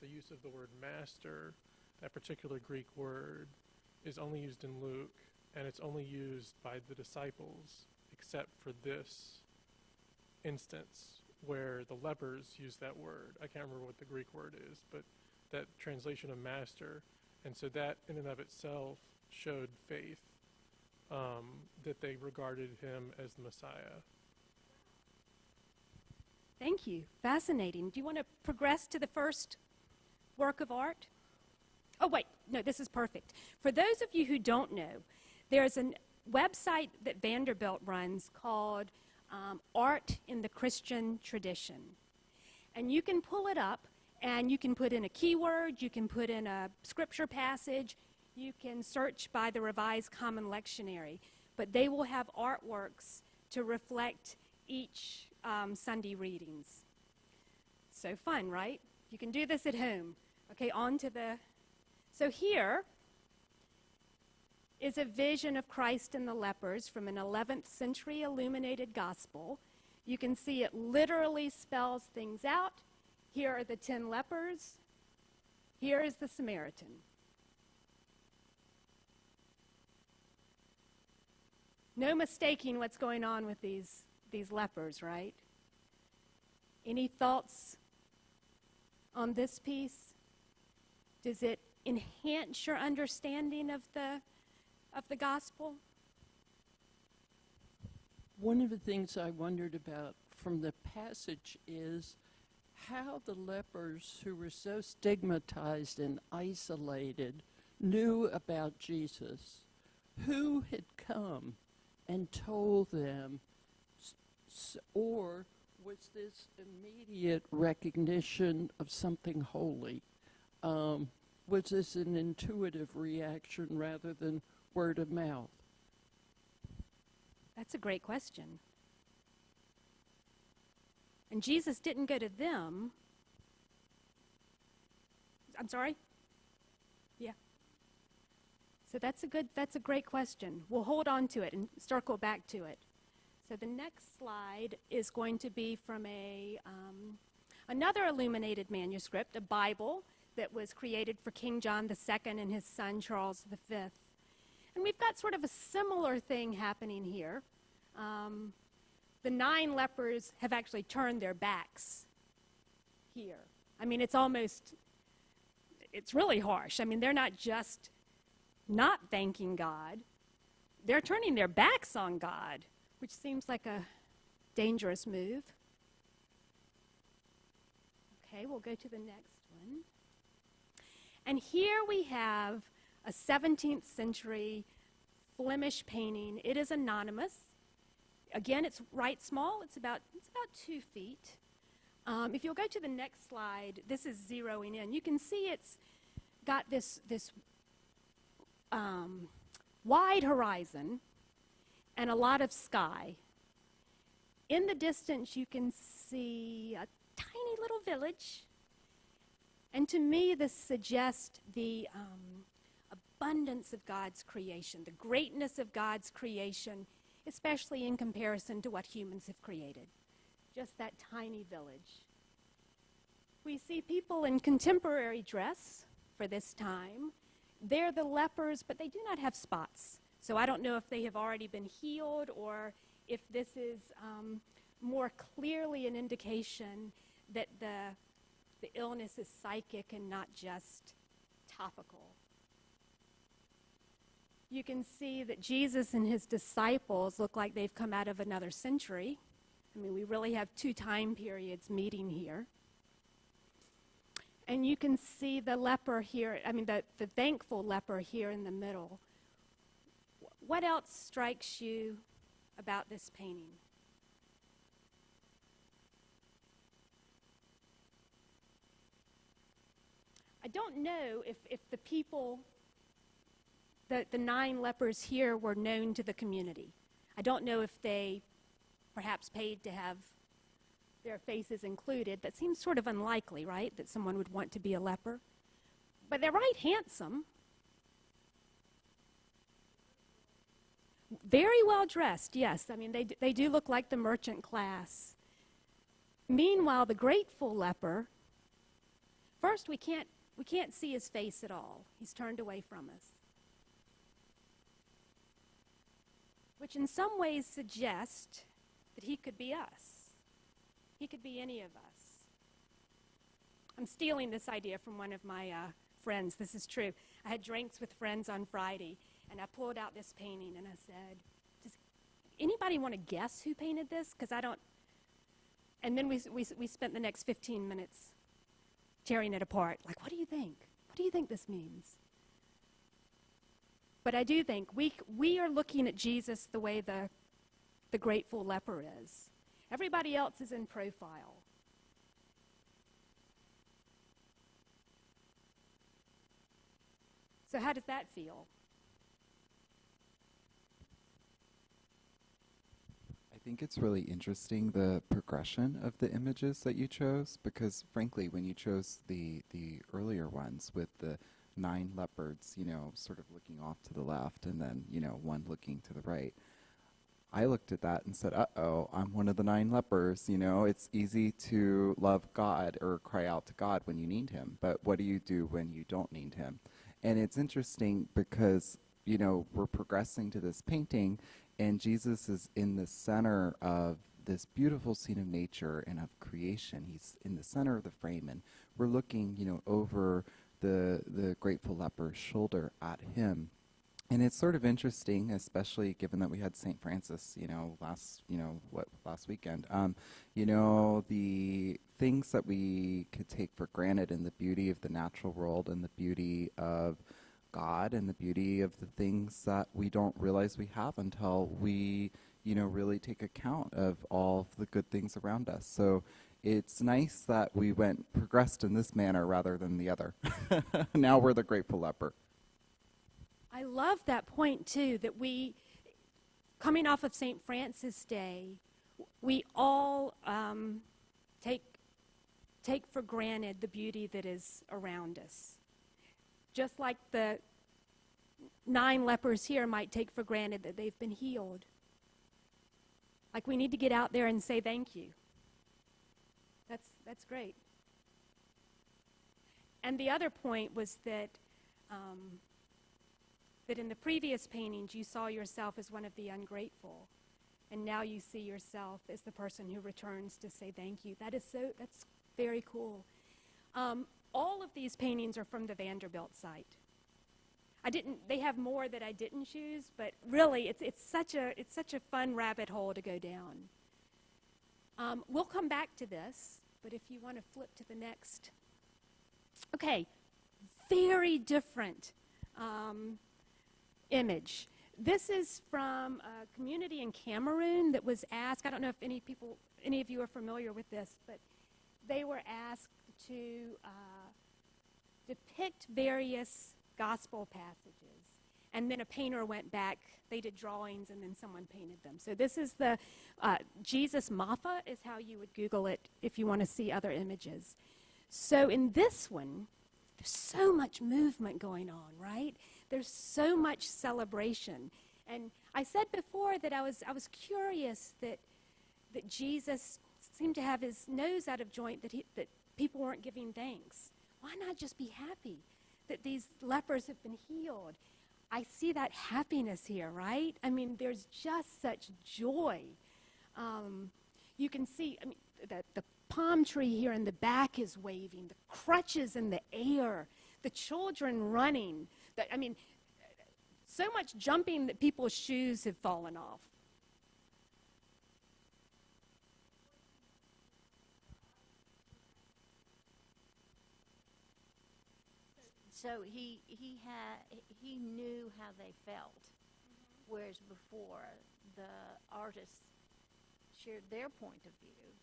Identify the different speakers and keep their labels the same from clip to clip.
Speaker 1: the use of the word master, that particular Greek word, is only used in Luke, and it's only used by the disciples, except for this instance where the lepers use that word. I can't remember what the Greek word is, but that translation of master. And so that in and of itself showed faith, that they regarded him as the Messiah.
Speaker 2: Thank you. Fascinating. Do you want to progress to the first work of art? Oh, wait. No, this is perfect. For those of you who don't know, there's a website that Vanderbilt runs called Art in the Christian Tradition. And you can pull it up, and you can put in a keyword, you can put in a scripture passage, you can search by the Revised Common Lectionary. But they will have artworks to reflect each Sunday readings. So fun, right? You can do this at home. Okay, on to the... So here is a vision of Christ and the lepers from an 11th century illuminated gospel. You can see it literally spells things out. Here are the 10 lepers. Here is the Samaritan. No mistaking what's going on with these lepers, right? Any thoughts on this piece? Does it enhance your understanding of the gospel?
Speaker 3: One of the things I wondered about from the passage is how the lepers who were so stigmatized and isolated knew about Jesus. Who had come and told them, or was this immediate recognition of something holy? Was this an intuitive reaction rather than word of mouth?
Speaker 2: That's a great question. And Jesus didn't go to them. I'm sorry? Yeah. So that's a great question. We'll hold on to it and circle back to it. So the next slide is going to be from another illuminated manuscript, a Bible that was created for King John II and his son Charles V. And we've got sort of a similar thing happening here. The 9 lepers have actually turned their backs here. I mean, it's really harsh. I mean, they're not just not thanking God. They're turning their backs on God, which seems like a dangerous move. Okay, we'll go to the next one. And here we have a 17th century Flemish painting. It is anonymous. Again, it's right small. It's about 2 feet. If you'll go to the next slide, this is zeroing in. You can see it's got this wide horizon and a lot of sky. In the distance, you can see a tiny little village. And to me, this suggests the abundance of God's creation, the greatness of God's creation, especially in comparison to what humans have created. Just that tiny village. We see people in contemporary dress for this time. They're the lepers, but they do not have spots. So I don't know if they have already been healed or if this is more clearly an indication that the illness is psychic and not just topical. You can see that Jesus and his disciples look like they've come out of another century. I mean, we really have 2 time periods meeting here. And you can see the leper here, I mean, the thankful leper here in the middle. What else strikes you about this painting? I don't know if the people, the 9 lepers here were known to the community. I don't know if they perhaps paid to have their faces included. That seems sort of unlikely, right, that someone would want to be a leper. But they're right handsome. Very well dressed, yes. I mean, they do look like the merchant class. Meanwhile, the grateful leper, first, we can't see his face at all. He's turned away from us. Which in some ways suggests that he could be us. He could be any of us. I'm stealing this idea from one of my friends. This is true. I had drinks with friends on Friday, and I pulled out this painting, and I said, does anybody want to guess who painted this? Because I don't. And then we spent the next 15 minutes tearing it apart. Like, what do you think? What do you think this means? But I do think we are looking at Jesus the way the grateful leper is. Everybody else is in profile. So how does that feel?
Speaker 4: I think it's really interesting, the progression of the images that you chose, because frankly, when you chose the earlier ones with the 9 leopards, sort of looking off to the left, and then, one looking to the right, I looked at that and said, uh-oh, I'm one of the 9 lepers. It's easy to love God or cry out to God when you need him, but what do you do when you don't need him? And it's interesting because, we're progressing to this painting, and Jesus is in the center of this beautiful scene of nature and of creation. He's in the center of the frame, and we're looking, over the grateful leper's shoulder at him. And it's sort of interesting, especially given that we had St. Francis, last weekend. The things that we could take for granted, and the beauty of the natural world, and the beauty of God, and the beauty of the things that we don't realize we have until we, really take account of all of the good things around us. So it's nice that we progressed in this manner rather than the other. Now we're the grateful leper.
Speaker 2: I love that point, too, that we, coming off of St. Francis Day, we all take for granted the beauty that is around us. Just like the 9 lepers here might take for granted that they've been healed. Like, we need to get out there and say thank you. That's great. And the other point was that that in the previous paintings you saw yourself as one of the ungrateful, and now you see yourself as the person who returns to say thank you. That's very cool. All of these paintings are from the Vanderbilt site. They have more that I didn't choose, but really it's such a fun rabbit hole to go down. We'll come back to this, but if you want to flip to the next. Okay, very different image. This is from a community in Cameroon that was asked, I don't know if any of you are familiar with this, but they were asked to depict various gospel passages. And then a painter went back, they did drawings, and then someone painted them. So this is the Jesus Maffa is how you would Google it if you want to see other images. So in this one, there's so much movement going on, right? There's so much celebration. And I said before that I was curious that Jesus seemed to have his nose out of joint, that people weren't giving thanks. Why not just be happy that these lepers have been healed? I see that happiness here, right? I mean, there's just such joy. You can see, the palm tree here in the back is waving, the crutches in the air, the children running. So much jumping that people's shoes have fallen off.
Speaker 5: So he knew how they felt, whereas before the artists shared their point of view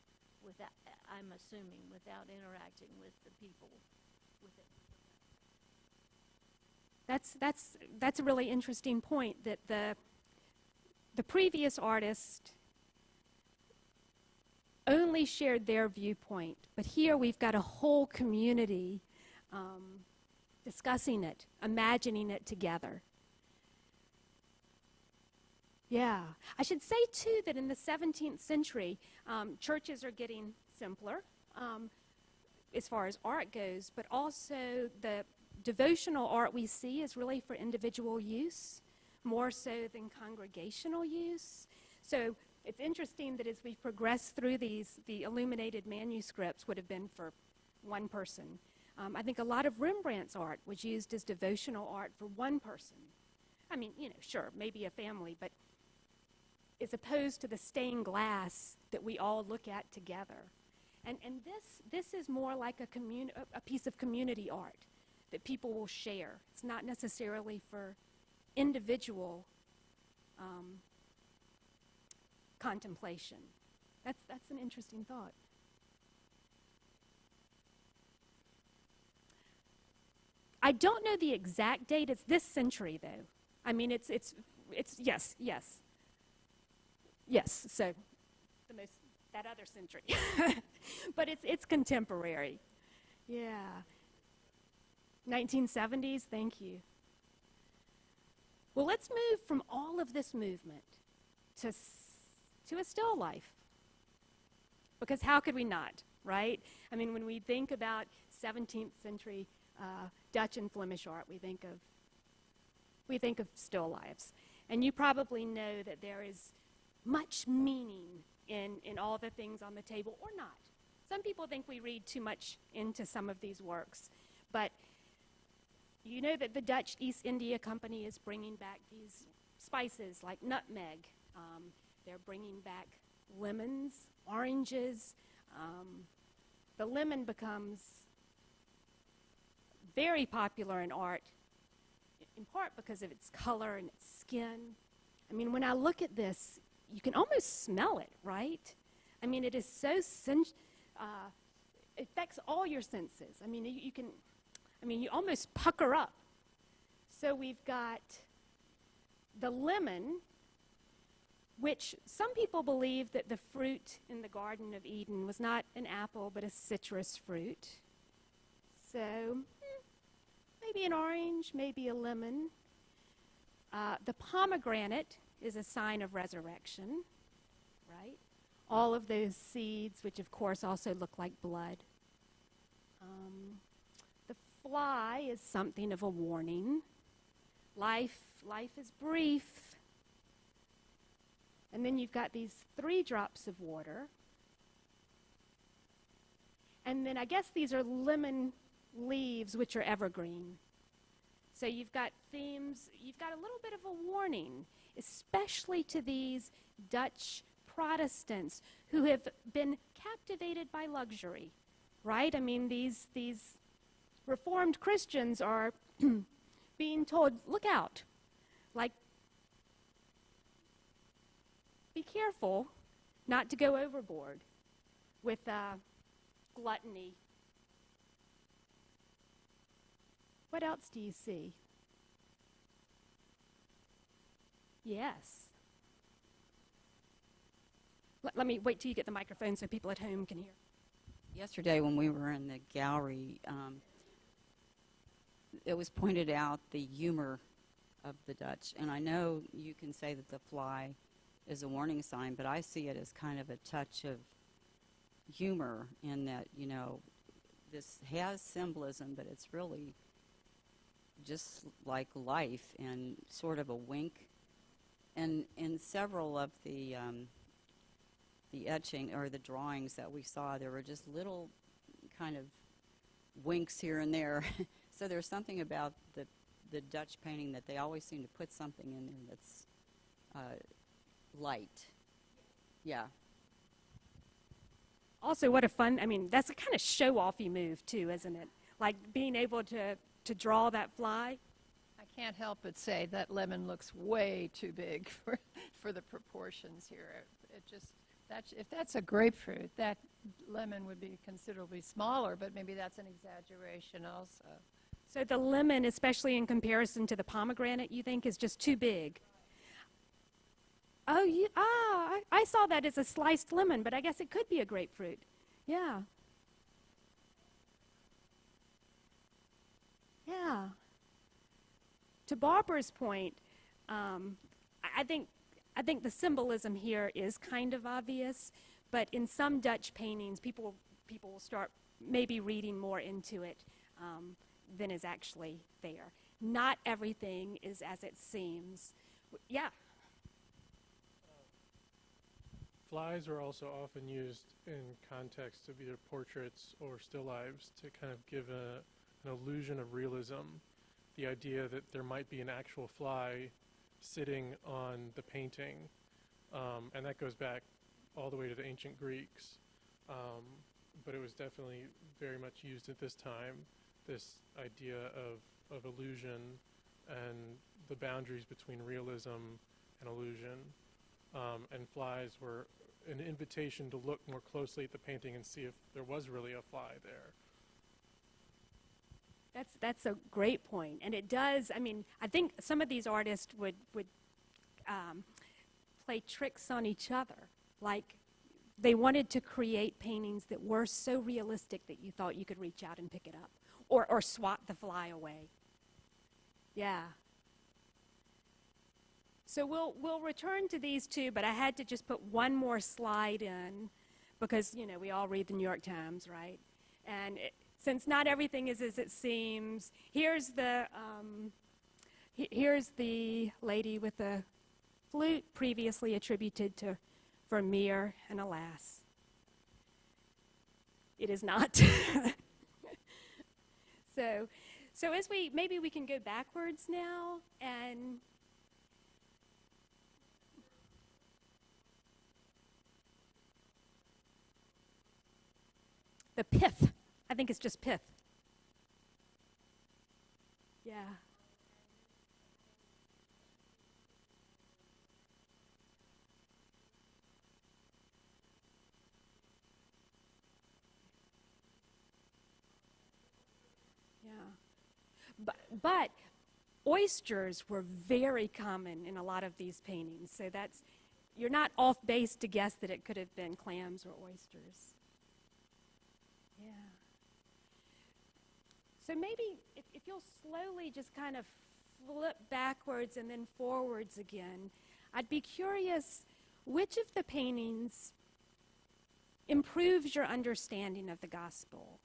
Speaker 5: without, I'm assuming, without interacting with the people with it.
Speaker 2: That's a really interesting point, that the previous artist only shared their viewpoint, but here we've got a whole community discussing it, imagining it together. Yeah. I should say, too, that in the 17th century, churches are getting simpler. as far as art goes, but also the devotional art we see is really for individual use, more so than congregational use. So it's interesting that as we've progressed through these, the illuminated manuscripts would have been for one person. I think a lot of Rembrandt's art was used as devotional art for one person. I mean, you know, sure, maybe a family, but as opposed to the stained glass that we all look at together. And this is more like a piece of community art that people will share. It's not necessarily for individual contemplation. That's an interesting thought. I don't know the exact date. It's this century, though. I mean, it's yes. So that other century, but it's contemporary. Yeah. 1970s. Thank you. Well, let's move from all of this movement to a still life, because how could we not, right? I mean, when we think about 17th century Dutch and Flemish art, we think of still lifes. And you probably know that there is much meaning in all the things on the table, or not. Some people think we read too much into some of these works, but you know that the Dutch East India Company is bringing back these spices like nutmeg. They're bringing back lemons, oranges. The lemon becomes very popular in art, in part because of its color and its skin. I mean, when I look at this, you can almost smell it, right? I mean, it is so it affects all your senses. I mean, you almost pucker up. So we've got the lemon, which some people believe that the fruit in the Garden of Eden was not an apple, but a citrus fruit. So maybe an orange, maybe a lemon. The pomegranate is a sign of resurrection, right? All of those seeds, which of course also look like blood. The fly is something of a warning. Life is brief. And then you've got these 3 drops of water. And then I guess these are lemon leaves, which are evergreen. So you've got themes, you've got a little bit of a warning, especially to these Dutch Protestants who have been captivated by luxury, right? I mean, these Reformed Christians are being told, look out, like, be careful not to go overboard with gluttony. What else do you see? Yes. Let me wait till you get the microphone so people at home can hear.
Speaker 6: Yesterday when we were in the gallery, it was pointed out the humor of the Dutch. And I know you can say that the fly is a warning sign, but I see it as kind of a touch of humor in that, you know, this has symbolism, but it's really just like life and sort of a wink. And in several of the etching or the drawings that we saw, there were just little kind of winks here and there. So there's something about the Dutch painting that they always seem to put something in there that's light. Yeah.
Speaker 2: Also, what a fun, I mean, that's a kind of show-offy move too, isn't it? Like being able to draw that fly.
Speaker 3: I can't help but say that lemon looks way too big for the proportions here. It just, if that's a grapefruit, that lemon would be considerably smaller, but maybe that's an exaggeration also.
Speaker 2: So the lemon, especially in comparison to the pomegranate, you think is just too big? Oh, I saw that as a sliced lemon, but I guess it could be a grapefruit. Yeah. Yeah. To Barbara's point, I think the symbolism here is kind of obvious, but in some Dutch paintings, people will start maybe reading more into it than is actually there. Not everything is as it seems. Yeah.
Speaker 1: Flies are also often used in context of either portraits or still lifes to kind of give an illusion of realism. The idea that there might be an actual fly sitting on the painting, and that goes back all the way to the ancient Greeks. But it was definitely very much used at this time, this idea of illusion and the boundaries between realism and illusion. And flies were an invitation to look more closely at the painting and see if there was really a fly there.
Speaker 2: That's a great point, and it does. I mean, I think some of these artists would play tricks on each other, like they wanted to create paintings that were so realistic that you thought you could reach out and pick it up, or swat the fly away. Yeah. So we'll return to these two, but I had to just put one more slide in because, you know, we all read the New York Times, right? And since not everything is as it seems, here's the lady with the flute previously attributed to Vermeer, and alas, it is not. So as maybe we can go backwards now and the pith. I think it's just pith. Yeah. Yeah. But oysters were very common in a lot of these paintings. So you're not off base to guess that it could have been clams or oysters. Yeah. So maybe if you'll slowly just kind of flip backwards and then forwards again, I'd be curious which of the paintings improves your understanding of the gospel?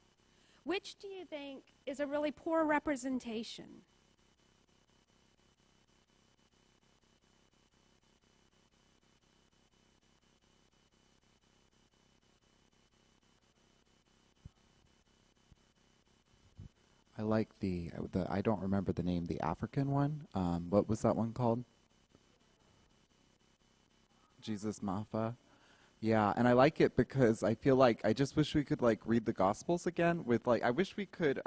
Speaker 2: Which do you think is a really poor representation?
Speaker 4: I like the I don't remember the name, the African one. What was that one called? Jesus Mafa. Yeah, and I like it because I feel like I just wish we could like read the Gospels again with like I wish we could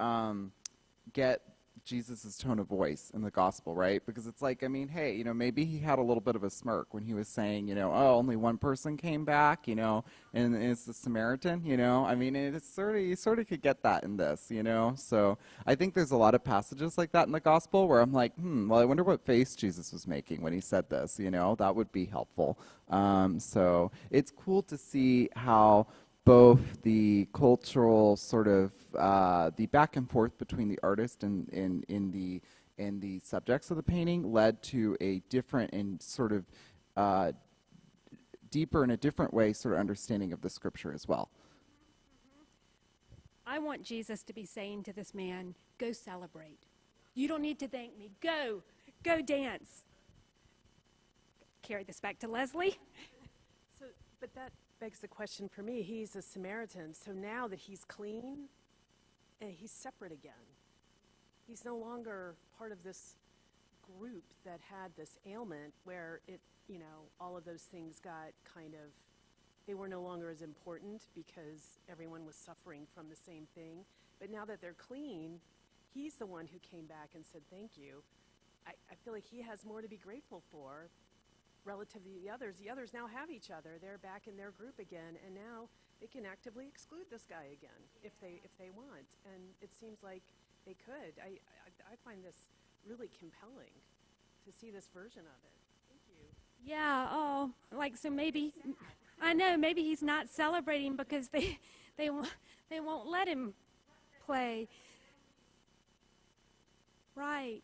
Speaker 4: get Jesus's tone of voice in the gospel, right? Because it's like, I mean, hey, you know, maybe he had a little bit of a smirk when he was saying, you know, oh, only one person came back, you know, and it's the Samaritan, you know. I mean, it's sort of you sort of could get that in this, you know. So I think there's a lot of passages like that in the gospel where I'm like, well, I wonder what face Jesus was making when he said this, you know. That would be helpful. So it's cool to see how both the cultural sort of the back and forth between the artist and in the subjects of the painting led to a different and sort of deeper in a different way sort of understanding of the scripture as well.
Speaker 2: I want Jesus to be saying to this man, go celebrate. You don't need to thank me. Go dance. Carry this back to Leslie.
Speaker 7: So, but that begs the question for me. He's a Samaritan, so now that he's clean, he's separate again. He's no longer part of this group that had this ailment where it, you know, all of those things got kind of, they were no longer as important because everyone was suffering from the same thing. But now that they're clean, he's the one who came back and said, thank you. I feel like he has more to be grateful for relative to the others. The others now have each other. They're back in their group again, and now they can actively exclude this guy again if they want. And it seems like they could. I find this really compelling to see this version of it. Thank you.
Speaker 2: Yeah, oh, like, so maybe, I know, maybe he's not celebrating because they won't let him play. Right.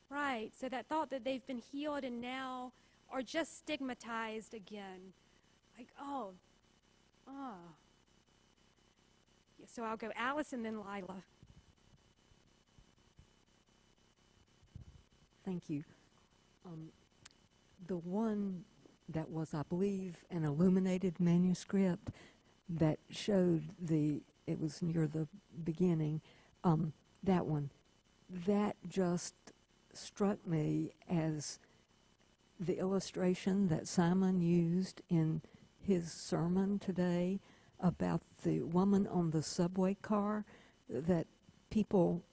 Speaker 2: Right. So that thought that they've been healed and now are just stigmatized again. Like, oh. So I'll go Alice and then Lila.
Speaker 8: Thank you. The one that was, I believe, an illuminated manuscript that showed it was near the beginning, that one, that just struck me as the illustration that Simon used in his sermon today about the woman on the subway car that people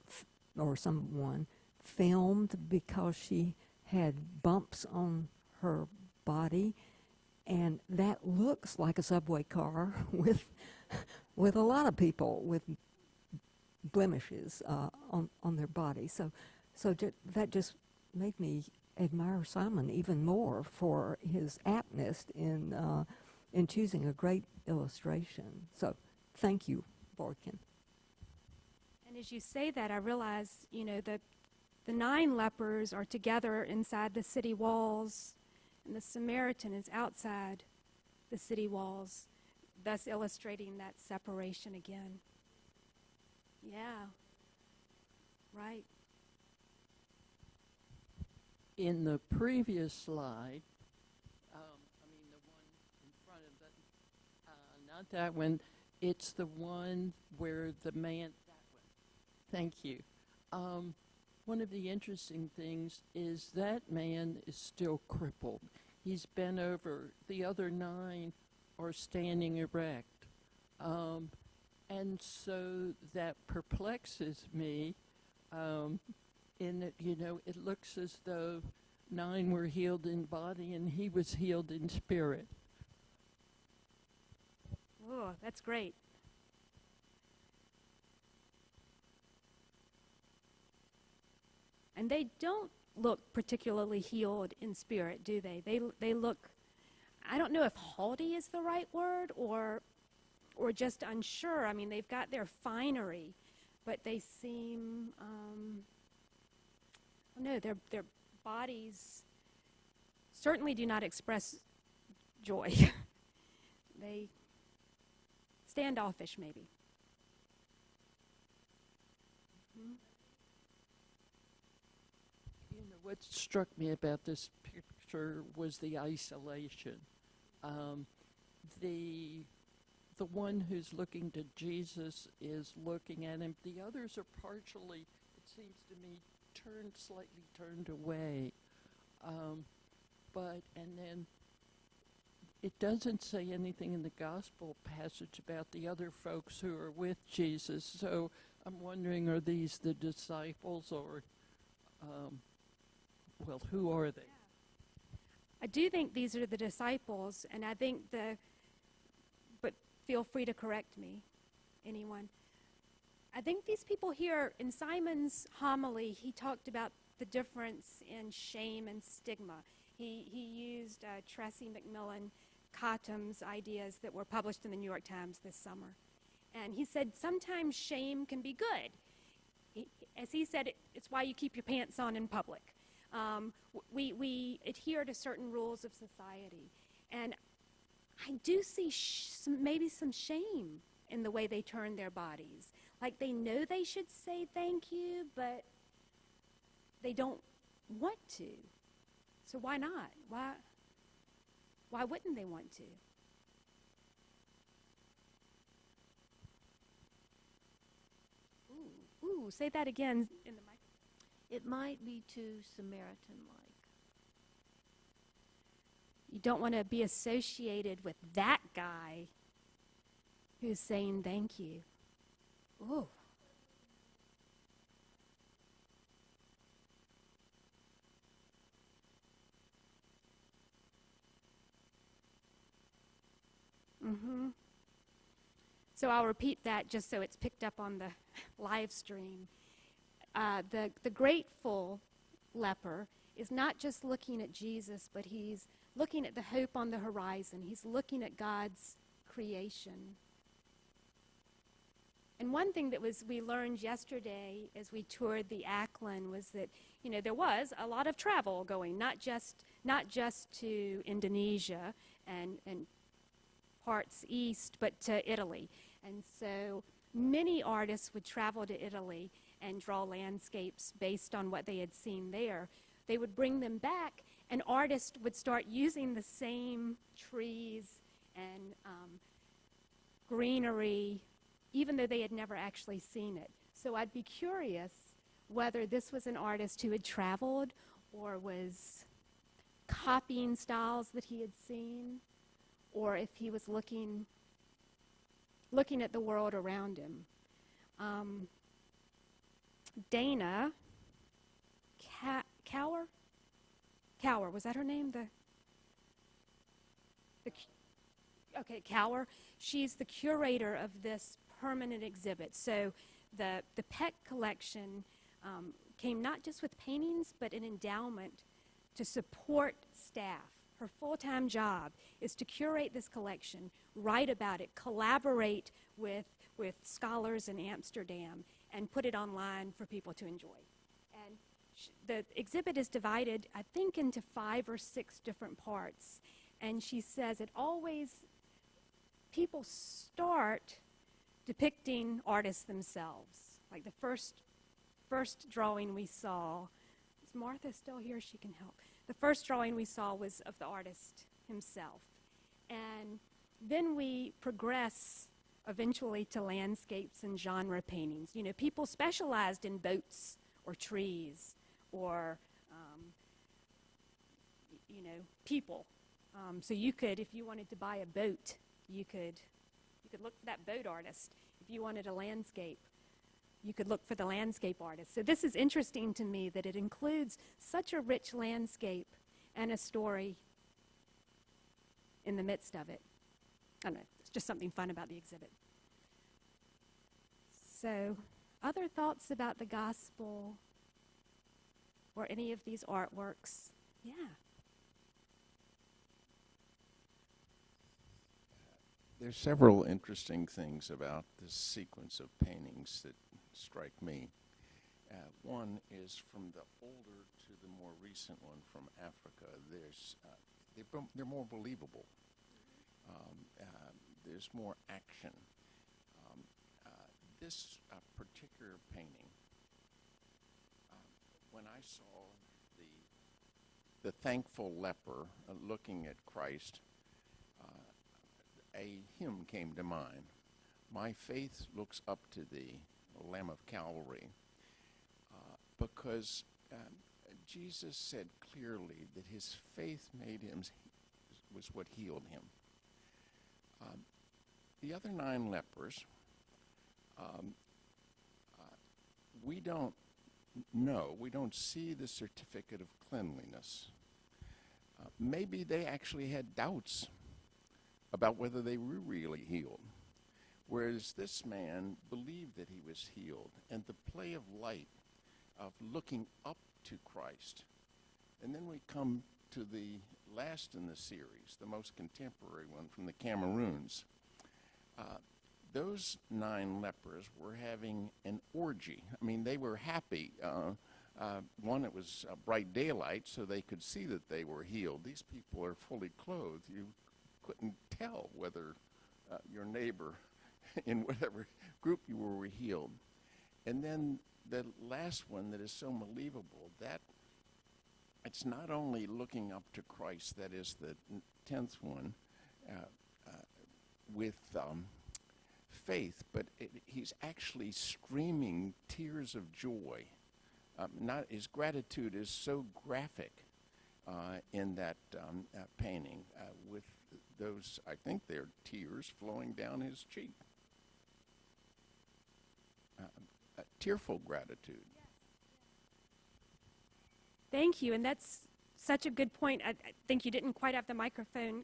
Speaker 8: or someone filmed because she had bumps on her body, and that looks like a subway car with a lot of people with blemishes on their body. So that just made me admire Simon even more for his aptness in choosing a great illustration. So thank you, Boykin.
Speaker 2: And as you say that, I realize, the 9 lepers are together inside the city walls, and the Samaritan is outside the city walls, thus illustrating that separation again. Yeah. Right.
Speaker 3: In the previous slide, the one in front of the, not that one, it's the one where the man, that one. Thank you. One of the interesting things is that man is still crippled. He's bent over. The other 9 are standing erect. And so that perplexes me in that, it looks as though 9 were healed in body and he was healed in spirit.
Speaker 2: Oh, that's great. And they don't look particularly healed in spirit, do they? They look, I don't know if haughty is the right word or just unsure. I mean, they've got their finery, but they seem, their bodies certainly do not express joy. They standoffish, maybe. Mm-hmm.
Speaker 3: What struck me about this picture was the isolation. The one who's looking to Jesus is looking at him. The others are partially, it seems to me, slightly turned away. And then it doesn't say anything in the gospel passage about the other folks who are with Jesus. So I'm wondering, are these the disciples or, who are they?
Speaker 2: I do think these are the disciples, and I think but feel free to correct me, anyone. I think these people here, in Simon's homily, he talked about the difference in shame and stigma. He used Tracy McMillan Cottom's ideas that were published in the New York Times this summer. And he said sometimes shame can be good. As he said, it's why you keep your pants on in public. We adhere to certain rules of society. And I do see maybe some shame in the way they turn their bodies. Like they know they should say thank you, but they don't want to. So why not? Why wouldn't they want to? Ooh, say that again in the mic.
Speaker 5: It might be too Samaritan-like.
Speaker 2: You don't want to be associated with that guy who's saying thank you. Ooh. Mm-hmm. So I'll repeat that just so it's picked up on the live stream. The grateful leper is not just looking at Jesus, but he's looking at the hope on the horizon. He's looking at God's creation. And one thing that we learned yesterday as we toured the Ackland was that, there was a lot of travel going, not just to Indonesia and parts east, but to Italy. And so many artists would travel to Italy and draw landscapes based on what they had seen there. They would bring them back, and artists would start using the same trees and greenery, even though they had never actually seen it. So I'd be curious whether this was an artist who had traveled or was copying styles that he had seen, or if he was looking at the world around him. Dana Cower, was that her name? Okay, Cower. She's the curator of this permanent exhibit. So the Peck collection came not just with paintings, but an endowment to support staff. Her full-time job is to curate this collection, write about it, collaborate with scholars in Amsterdam, and put it online for people to enjoy. And the exhibit is divided, I think, into 5 or 6 different parts. And she says people start depicting artists themselves. Like the first drawing we saw, is Martha still here? She can help. The first drawing we saw was of the artist himself. And then we progress eventually to landscapes and genre paintings. You know, people specialized in boats or trees or, people. So you could, if you wanted to buy a boat, you could look for that boat artist. If you wanted a landscape, you could look for the landscape artist. So this is interesting to me that it includes such a rich landscape and a story in the midst of it. I don't know, it's just something fun about the exhibit. So, other thoughts about the gospel or any of these artworks? Yeah.
Speaker 9: There's several interesting things about this sequence of paintings that strike me. One is from the older to the more recent one from Africa. They're more believable. There's more action. This particular painting, when I saw the thankful leper looking at Christ, a hymn came to mind. My faith looks up to thee, O Lamb of Calvary, because Jesus said clearly that his faith was what healed him. The other 9 lepers, we don't know, we don't see the certificate of cleanliness. Maybe they actually had doubts about whether they were really healed, whereas this man believed that he was healed, and the play of light of looking up to Christ. And then we come to the last in the series, the most contemporary one from the Cameroons. Those 9 lepers were having an orgy. I mean, they were happy. One, it was bright daylight, so they could see that they were healed. These people are fully clothed. You couldn't tell whether your neighbor in whatever group you were healed. And then the last one that is so believable, that it's not only looking up to Christ, that is the 10th one, with faith, but he's actually streaming tears of joy. His gratitude is so graphic in that painting, with those, I think they're tears flowing down his cheek. Tearful gratitude.
Speaker 2: Thank you, and that's such a good point. I think you didn't quite have the microphone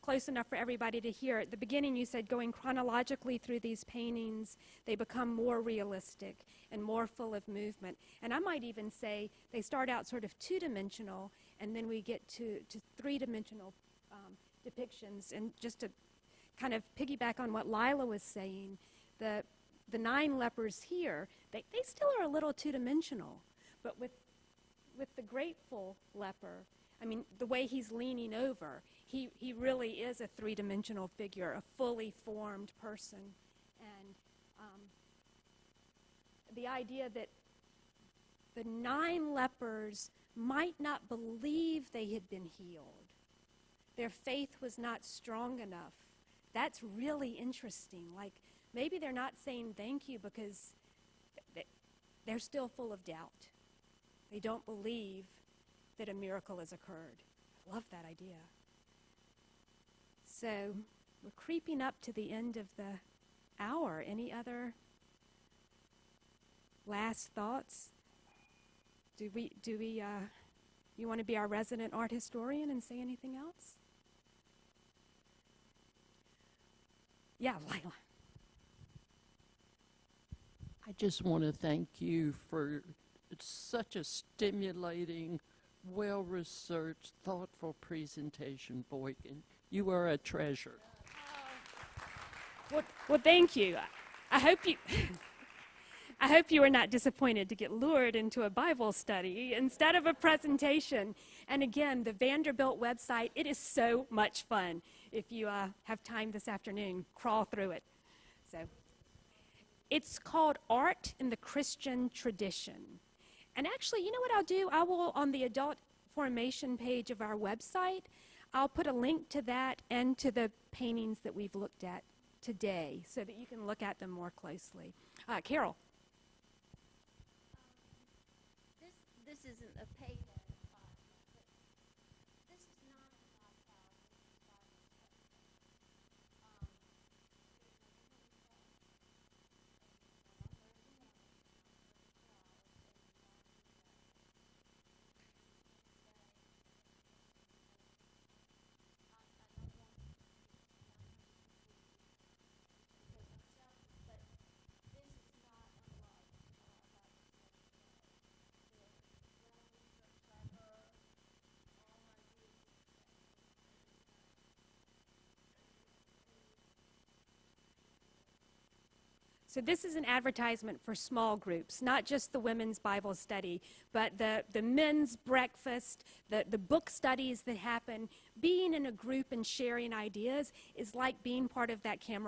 Speaker 2: close enough for everybody to hear. At the beginning, you said going chronologically through these paintings, they become more realistic and more full of movement. And I might even say they start out sort of 2-dimensional, and then we get to 3-dimensional depictions. And just to kind of piggyback on what Lila was saying, the 9 lepers here, they still are a little 2-dimensional, but with the grateful leper, I mean, the way he's leaning over, he really is a 3-dimensional figure, a fully formed person. And the idea that the 9 lepers might not believe they had been healed. Their faith was not strong enough. That's really interesting. Like, maybe they're not saying thank you because they're still full of doubt. They don't believe that a miracle has occurred. I love that idea. So we're creeping up to the end of the hour. Any other last thoughts? You want to be our resident art historian and say anything else? Yeah, Lila.
Speaker 3: I just want to thank you for such a stimulating, well-researched, thoughtful presentation, Boykin. You are a treasure.
Speaker 2: Well, thank you. I hope you I hope you were not disappointed to get lured into a Bible study instead of a presentation. And again, the Vanderbilt website, it is so much fun. If you have time this afternoon, crawl through it. So, it's called Art in the Christian Tradition. And actually, you know what I'll do? I will, on the adult formation page of our website, I'll put a link to that and to the paintings that we've looked at today so that you can look at them more closely. Carol.
Speaker 5: This isn't a paid advertisement, but this is not
Speaker 2: So this is an advertisement for small groups, not just the women's Bible study, but the men's breakfast, the book studies that happen. Being in a group and sharing ideas is like being part of that camera